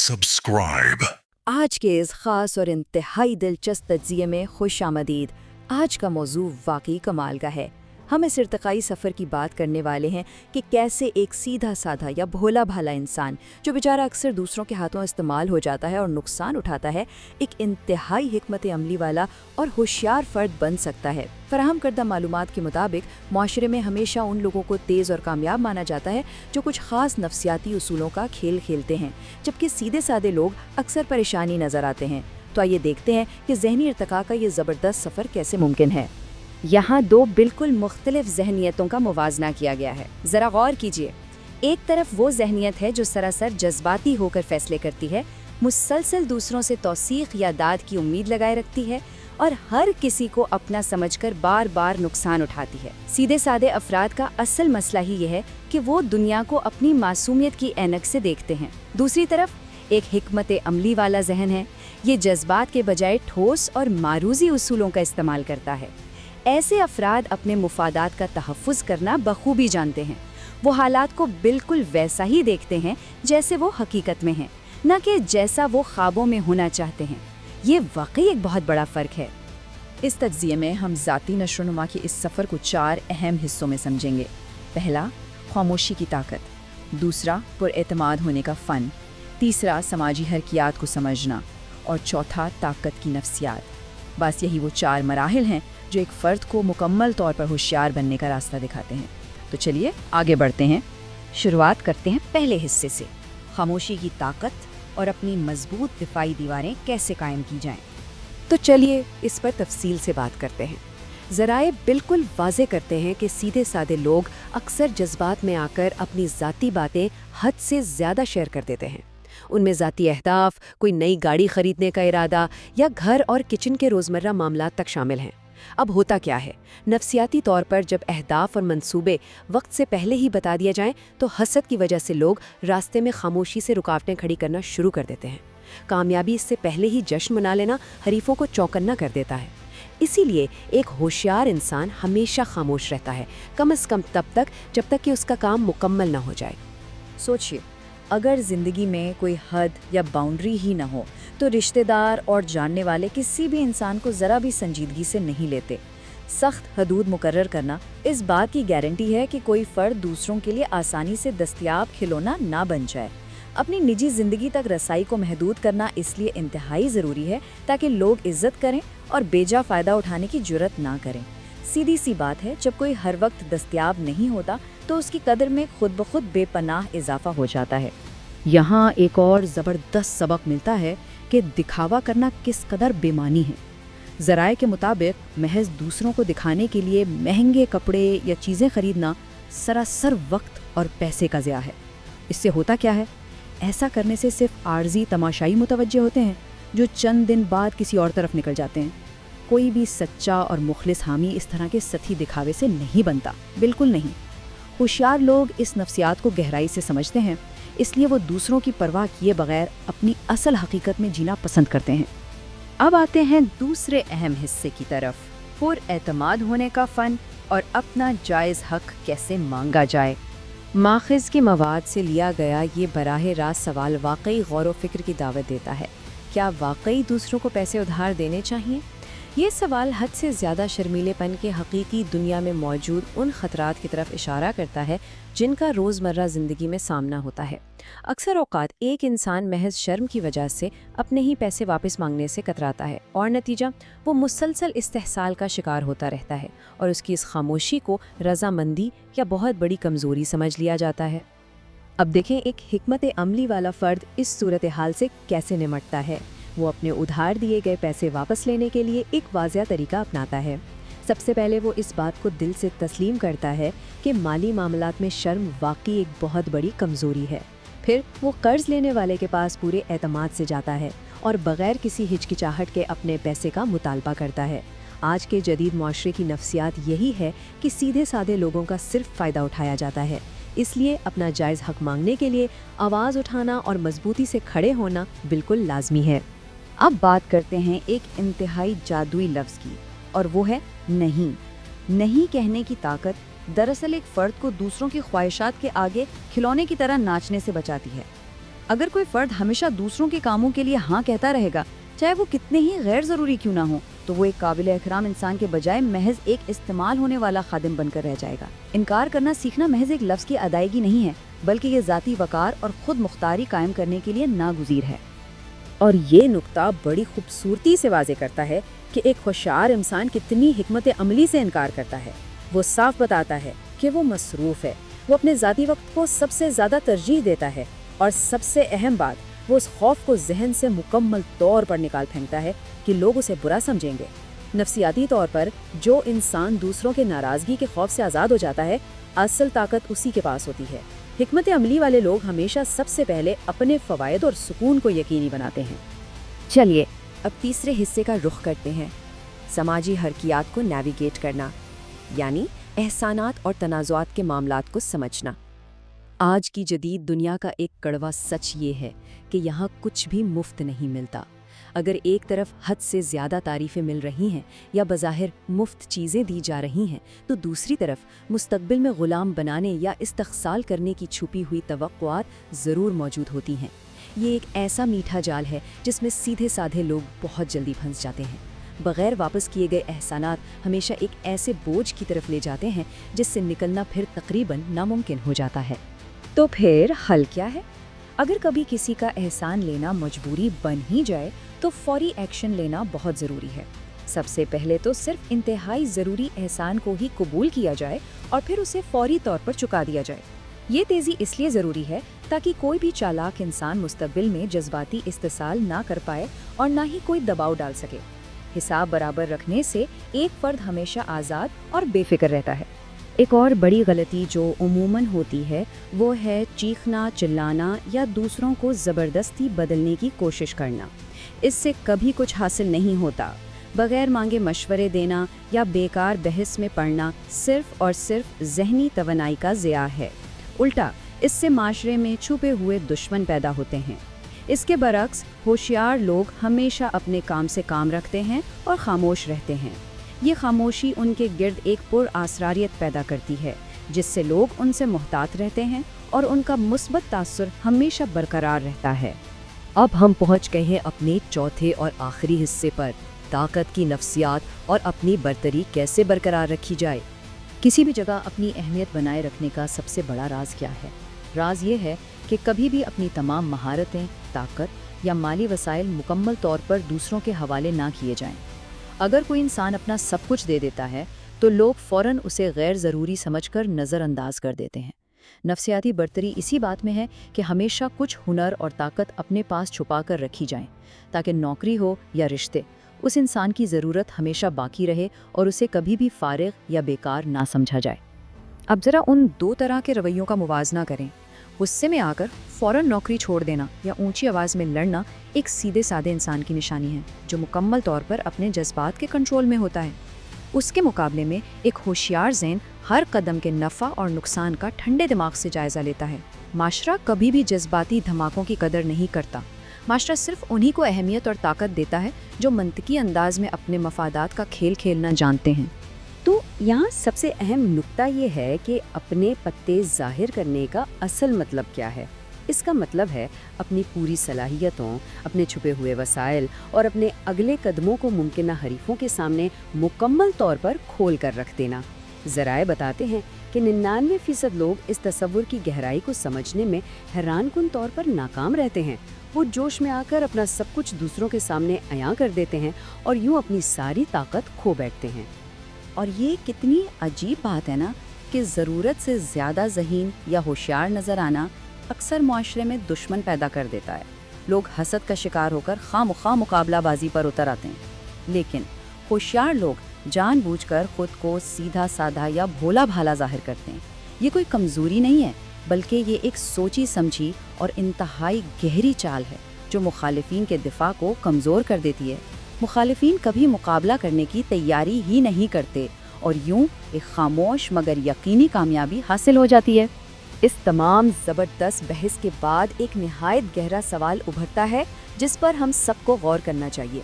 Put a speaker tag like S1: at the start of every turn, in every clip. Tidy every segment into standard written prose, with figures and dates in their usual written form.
S1: subscribe.
S2: आज के इस खास और इंतहाई दिलचस्प तज्ज़िये में खुश आमदीद। आज का मौजू वाकई कमाल का है। हम इस इर्तिकाई सफ़र की बात करने वाले हैं कि कैसे एक सीधा साधा या भोला भाला इंसान, जो बेचारा अक्सर दूसरों के हाथों इस्तेमाल हो जाता है और नुकसान उठाता है, एक इंतहाई हिकमत अमली वाला और होशियार फ़र्द बन सकता है। फराहम करदा मालूमात के मुताबिक माशरे में हमेशा उन लोगों को तेज़ और कामयाब माना जाता है जो कुछ ख़ास नफ्सियाती उसूलों का खेल खेलते हैं, जबकि सीधे साधे लोग अक्सर परेशानी नज़र आते हैं। तो आइए देखते हैं कि ज़हनी इर्तिका का ये ज़बरदस्त सफ़र कैसे मुमकिन है। यहाँ दो बिल्कुल मुख्तलिफ ज़हनियतों का मुवाजना किया गया है। ज़रा गौर कीजिए। एक तरफ वो ज़हनियत है जो सरासर जज्बाती होकर फैसले करती है, मुसलसल दूसरों से तौसीक़ या दाद की उम्मीद लगाए रखती है और हर किसी को अपना समझकर बार बार नुकसान उठाती है। सीधे साधे अफराद का असल मसला ही ये है कि वो दुनिया को अपनी मासूमियत की ऐनक से देखते हैं। दूसरी तरफ एक हिकमत अमली वाला जहन है। ये जज्बात के बजाय ठोस और मारूजी उसूलों का इस्तेमाल करता है। ऐसे अफराद अपने मुफादात का तहफ़्फ़ुज़ करना बखूबी जानते हैं। वो हालात को बिल्कुल वैसा ही देखते हैं जैसे वो हकीकत में हैं, न कि जैसा वो ख्वाबों में होना चाहते हैं। ये वाकई एक बहुत बड़ा फ़र्क है। इस तज्ज़िये में हम ज़ाती नशोनुमा के इस सफ़र को 4 अहम हिस्सों में समझेंगे। पहला, खामोशी की ताकत। दूसरा, पुरएतमाद होने का फ़न। तीसरा, समाजी हरकियात को समझना। और चौथा, ताकत की नफ्सियात। बस यही वो 4 मराहिल हैं जो एक फ़र्द को मुकम्मल तौर पर होशियार बनने का रास्ता दिखाते हैं। तो चलिए आगे बढ़ते हैं। शुरुआत करते हैं पहले हिस्से से, खामोशी की ताकत और अपनी मजबूत दिफाई दीवारें कैसे कायम की जाएं। तो चलिए इस पर तफसील से बात करते हैं। ज़राए बिल्कुल वाज़े करते हैं कि सीधे साधे लोग अक्सर जज्बात में आकर अपनी ज़ाती बातें हद से ज़्यादा शेयर कर देते हैं। उनमें ज़ाती अहदाफ, कोई नई गाड़ी ख़रीदने का इरादा या घर और किचन के रोज़मर्रा मामलात तक शामिल हैं। अब होता क्या है, नफ्सियाती तौर पर जब अहदाफ और मंसूबे वक्त से पहले ही बता दिए जाएं तो हसद की वजह से लोग रास्ते में खामोशी से रुकावटें खड़ी करना शुरू कर देते हैं। कामयाबी इससे पहले ही जश्न मना लेना हरीफों को चौकन्ना कर देता है। इसीलिए एक होशियार इंसान हमेशा खामोश रहता है, कम से कम तब तक जब तक कि उसका काम मुकम्मल ना हो जाए। सोचिए, अगर ज़िंदगी में कोई हद या बाउंड्री ही ना हो तो रिश्तेदार और जानने वाले किसी भी इंसान को ज़रा भी संजीदगी से नहीं लेते। सख्त हदूद मुकर्रर करना इस बात की गारंटी है कि कोई फ़र्द दूसरों के लिए आसानी से दस्तयाब खिलौना ना बन जाए। अपनी निजी ज़िंदगी तक रसाई को महदूद करना इसलिए इंतहाई ज़रूरी है ताकि लोग इज़्ज़त करें और बेजा फ़ायदा उठाने की जुर्रत ना करें। सीधी सी बात है, जब कोई हर वक्त दस्तयाब नहीं होता तो उसकी कदर में खुद ब खुद बेपनाह इजाफा हो जाता है। यहाँ एक और ज़बरदस्त सबक मिलता है कि दिखावा करना किस कदर बेमानी है। ज़राए के मुताबिक महज दूसरों को दिखाने के लिए महंगे कपड़े या चीज़ें खरीदना सरासर वक्त और पैसे का ज़िया है। इससे होता क्या है, ऐसा करने से सिर्फ आर्जी तमाशाई मुतवज्जे होते हैं जो चंद दिन बाद किसी और तरफ निकल जाते हैं। कोई भी सच्चा और मुखलिस हामी इस तरह के सती दिखावे से नहीं बनता, बिल्कुल नहीं। होशियार लोग इस नफ्सियात को गहराई से समझते हैं, इसलिए वो दूसरों की परवाह किए बगैर अपनी असल हकीकत में जीना पसंद करते हैं। अब आते हैं दूसरे अहम हिस्से की तरफ, पुरएतमाद होने का फ़न और अपना जायज़ हक कैसे मांगा जाए। माखिज़ के मवाद से लिया गया ये बराह रास्त सवाल वाकई गौर व फिक्र की दावत देता है। क्या वाकई दूसरों को पैसे उधार देने चाहिए? ये सवाल हद से ज़्यादा शर्मीलेपन के हकीकी दुनिया में मौजूद उन ख़तरात की तरफ इशारा करता है जिनका रोज़मर्रा ज़िंदगी में सामना होता है। अक्सर औक़ात एक इंसान महज शर्म की वजह से अपने ही पैसे वापस मांगने से कतराता है और नतीजा वो मुसलसल इस्तेहसाल का शिकार होता रहता है और उसकी इस खामोशी को रज़ामंदी या बहुत बड़ी कमज़ोरी समझ लिया जाता है। अब देखें एक हिकमत अमली वाला फ़र्द इस सूरत हाल से कैसे निमटता है। वो अपने उधार दिए गए पैसे वापस लेने के लिए एक वाज़िया तरीका अपनाता है। सबसे पहले वो इस बात को दिल से तस्लीम करता है कि माली मामलात में शर्म वाकई एक बहुत बड़ी कमज़ोरी है। फिर वो कर्ज़ लेने वाले के पास पूरे एतमाद से जाता है और बग़ैर किसी हिचकिचाहट के अपने पैसे का मुतालबा करता है। आज के जदीद मुआशरे की नफ्सियात यही है कि सीधे साधे लोगों का सिर्फ फ़ायदा उठाया जाता है। इसलिए अपना जायज़ हक मांगने के लिए आवाज़ उठाना और मजबूती से खड़े होना बिल्कुल लाजमी है। अब बात करते हैं एक इंतहाई जादुई लफ्ज़ की, और वो है नहीं। नहीं कहने की ताकत दरअसल एक फ़र्द को दूसरों की ख्वाहिशात के आगे खिलौने की तरह नाचने से बचाती है। अगर कोई फर्द हमेशा दूसरों के कामों के लिए हाँ कहता रहेगा, चाहे वो कितने ही गैर ज़रूरी क्यों ना हो, तो वो एक काबिल एहतराम इंसान के बजाय महज एक इस्तेमाल होने वाला खादिम बनकर रह जाएगा। इनकार करना सीखना महज एक लफ्ज़ की अदायगी नहीं है, बल्कि ये ज़ाती वक़ार और ख़ुद मुख्तारी कायम करने के लिए नागुज़ीर है। और ये नुक्ता बड़ी खूबसूरती से वाज़े करता है कि एक होशियार इंसान कितनी हिकमत अमली से इनकार करता है। वो साफ बताता है कि वो मसरूफ़ है, वो अपने ज़ाती वक्त को सबसे ज़्यादा तरजीह देता है, और सबसे अहम बात, वो उस खौफ को जहन से मुकम्मल तौर पर निकाल फेंकता है कि लोग उसे बुरा समझेंगे। नफ्सियाती तौर पर जो इंसान दूसरों के नाराज़गी के खौफ से आज़ाद हो जाता है, असल ताकत उसी के पास होती है। हिकमत अमली वाले लोग हमेशा सबसे पहले अपने फ़वाइद और सुकून को यकीनी बनाते हैं। चलिए अब तीसरे हिस्से का रुख करते हैं, समाजी हरकियात को नेविगेट करना, यानी एहसानात और तनाज़ुआत के मामलात को समझना। आज की जदीद दुनिया का एक कड़वा सच ये है कि यहाँ कुछ भी मुफ्त नहीं मिलता। अगर एक तरफ हद से ज़्यादा तारीफ़ें मिल रही हैं या बज़ाहिर मुफ्त चीज़ें दी जा रही हैं, तो दूसरी तरफ मुस्तक़बिल में ग़ुलाम बनाने या इस्तख़साल करने की छुपी हुई तवक्कुआत ज़रूर मौजूद होती हैं। ये एक ऐसा मीठा जाल है जिसमें सीधे साधे लोग बहुत जल्दी फंस जाते हैं। बग़ैर वापस किए गए एहसानात हमेशा एक ऐसे बोझ की तरफ ले जाते हैं जिससे निकलना फिर तकरीबन नामुमकिन हो जाता है। तो फिर हल क्या है? अगर कभी किसी का एहसान लेना मजबूरी बन ही जाए तो फौरी एक्शन लेना बहुत ज़रूरी है। सबसे पहले तो सिर्फ इंतहाई ज़रूरी एहसान को ही कबूल किया जाए और फिर उसे फौरी तौर पर चुका दिया जाए। ये तेज़ी इसलिए ज़रूरी है ताकि कोई भी चालाक इंसान मुस्तक़बिल में जज्बाती इस्तेसाल ना कर पाए और ना ही कोई दबाव डाल सके। हिसाब बराबर रखने से एक फ़र्द हमेशा आज़ाद और बेफिक्र रहता है। एक और बड़ी गलती जो उमूमन होती है वो है चीखना, चिल्लाना या दूसरों को ज़बरदस्ती बदलने की कोशिश करना। इससे कभी कुछ हासिल नहीं होता। बग़ैर मांगे मशवरे देना या बेकार बहस में पड़ना सिर्फ़ और सिर्फ ज़हनी तवानाई का ज़िया है। उल्टा इससे माशरे में छुपे हुए दुश्मन पैदा होते हैं। इसके बरक्स होशियार लोग हमेशा अपने काम से काम रखते हैं और ख़ामोश रहते हैं। ये खामोशी उनके गिर्द एक पुरअसरारियत पैदा करती है जिससे लोग उनसे मोहतात रहते हैं और उनका मुस्बत तासुर हमेशा बरकरार रहता है। अब हम पहुंच गए हैं अपने चौथे और आखिरी हिस्से पर, ताकत की नफ्सियात और अपनी बरतरी कैसे बरकरार रखी जाए। किसी भी जगह अपनी अहमियत बनाए रखने का सबसे बड़ा राज क्या है? राज ये है कि कभी भी अपनी तमाम महारतें, ताकत या माली वसाइल मुकम्मल तौर पर दूसरों के हवाले ना किए जाएं। अगर कोई इंसान अपना सब कुछ दे देता है तो लोग फ़ौरन उसे गैर ज़रूरी समझकर नज़रअंदाज कर देते हैं। नफ्सियाती बरतरी इसी बात में है कि हमेशा कुछ हुनर और ताकत अपने पास छुपा कर रखी जाएं, ताकि नौकरी हो या रिश्ते, उस इंसान की ज़रूरत हमेशा बाकी रहे और उसे कभी भी फारिग या बेकार ना समझा जाए। अब ज़रा उन दो तरह के रवैयों का मुवाजना करें। गुस्से में आकर फ़ौरन नौकरी छोड़ देना या ऊंची आवाज़ में लड़ना एक सीधे साधे इंसान की निशानी है जो मुकम्मल तौर पर अपने जज्बात के कंट्रोल में होता है। उसके मुकाबले में एक होशियार ज़हन हर कदम के नफ़ा और नुकसान का ठंडे दिमाग से जायज़ा लेता है। माशरा कभी भी जज्बाती धमाकों की कदर नहीं करता। माशरा सिर्फ उन्हीं को अहमियत और ताकत देता है जो मंतकी अंदाज में अपने मफादात का खेल खेलना जानते हैं। तो यहाँ सबसे अहम नुक्ता ये है कि अपने पत्ते ज़ाहिर करने का असल मतलब क्या है। इसका मतलब है अपनी पूरी सलाहियतों, अपने छुपे हुए वसाइल और अपने अगले कदमों को मुमकिन हरीफों के सामने मुकम्मल तौर पर खोल कर रख देना। ज़राए बताते हैं कि 99% लोग इस तसव्वुर की गहराई को समझने में हैरानकुन तौर पर नाकाम रहते हैं। वो जोश में आकर अपना सब कुछ दूसरों के सामने अयां कर देते हैं और यूँ अपनी सारी ताकत खो बैठते हैं। और ये कितनी अजीब बात है ना कि ज़रूरत से ज़्यादा ज़हीन या होशियार नज़र आना अक्सर मुआशरे में दुश्मन पैदा कर देता है। लोग हसद का शिकार होकर खामख्वाह मुकाबलाबाजी पर उतर आते हैं। लेकिन होशियार लोग जानबूझकर खुद को सीधा साधा या भोला भाला जाहिर करते हैं। ये कोई कमज़ोरी नहीं है, बल्कि ये एक सोची समझी और इंतहाई गहरी चाल है जो मुखालिफिन के दिफा को कमज़ोर कर देती है। मुखालिफिन कभी मुकाबला करने की तैयारी ही नहीं करते और यूं एक खामोश मगर यकीनी कामयाबी हासिल हो जाती है। इस तमाम ज़बरदस्त बहस के बाद एक निहायत गहरा सवाल उभरता है जिस पर हम सबको गौर करना चाहिए।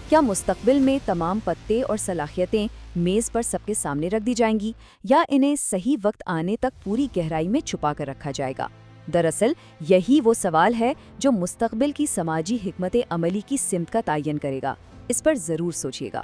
S2: क्या मुस्तक़बिल में तमाम पत्ते और सलाहियतें मेज़ पर सबके सामने रख दी जाएंगी या इन्हें सही वक्त आने तक पूरी गहराई में छुपा कर रखा जाएगा? دراصل یہی وہ سوال ہے جو مستقبل کی سماجی حکمت عملی کی سمت کا تعین کرے گا۔ اس پر ضرور سوچیے گا۔